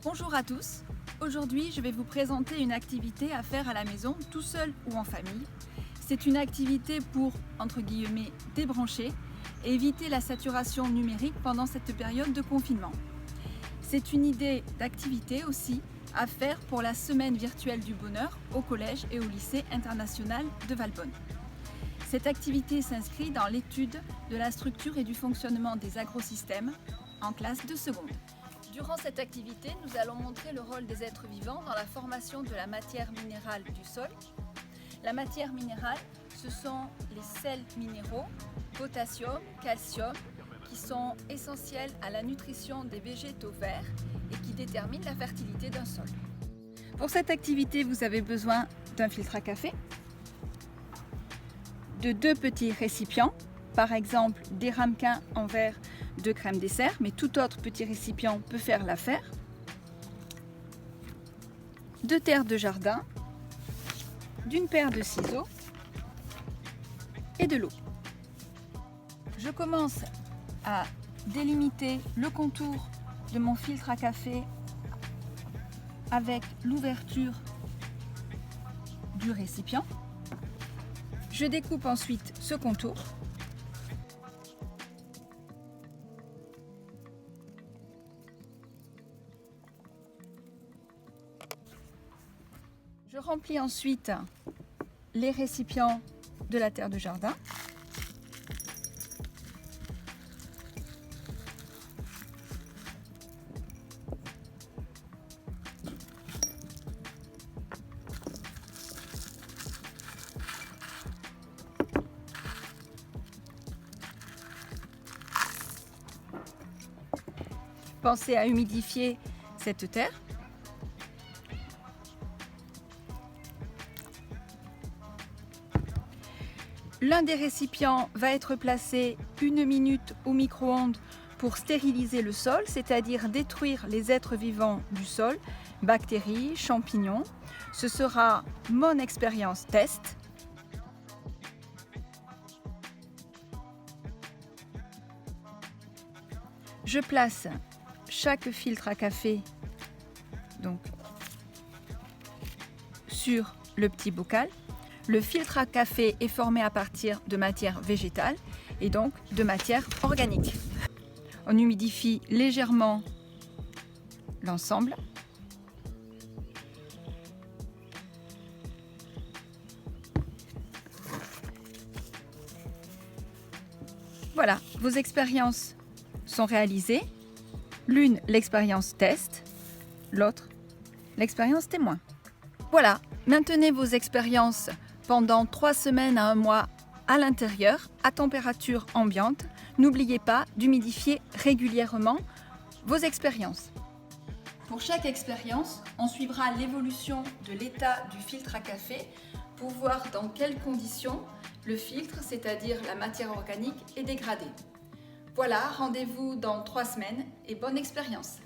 Bonjour à tous, aujourd'hui je vais vous présenter une activité à faire à la maison, tout seul ou en famille. C'est une activité pour, entre guillemets, débrancher et éviter la saturation numérique pendant cette période de confinement. C'est une idée d'activité aussi à faire pour la semaine virtuelle du bonheur au collège et au lycée international de Valbonne. Cette activité s'inscrit dans l'étude de la structure et du fonctionnement des agrosystèmes en classe de seconde. Durant cette activité, nous allons montrer le rôle des êtres vivants dans la formation de la matière minérale du sol. La matière minérale, ce sont les sels minéraux, potassium, calcium, qui sont essentiels à la nutrition des végétaux verts et qui déterminent la fertilité d'un sol. Pour cette activité, vous avez besoin d'un filtre à café, de 2 petits récipients, par exemple des ramequins en verre de crème dessert, mais tout autre petit récipient peut faire l'affaire, de terre de jardin, d'une paire de ciseaux et de l'eau. Je commence à délimiter le contour de mon filtre à café avec l'ouverture du récipient. Je découpe ensuite ce contour. Je remplis ensuite les récipients de la terre de jardin. Pensez à humidifier cette terre. L'un des récipients va être placé 1 minute au micro-ondes pour stériliser le sol, c'est-à-dire détruire les êtres vivants du sol, bactéries, champignons. Ce sera mon expérience test. Je place chaque filtre à café donc sur le petit bocal. Le filtre à café est formé à partir de matière végétale et donc de matière organique. On humidifie légèrement l'ensemble. Voilà, vos expériences sont réalisées. L'une, l'expérience test, l'autre, l'expérience témoin. Voilà, maintenez vos expériences pendant 3 semaines à 1 mois à l'intérieur, à température ambiante. N'oubliez pas d'humidifier régulièrement vos expériences. Pour chaque expérience, on suivra l'évolution de l'état du filtre à café pour voir dans quelles conditions le filtre, c'est-à-dire la matière organique, est dégradé. Voilà, rendez-vous dans 3 semaines et bonne expérience!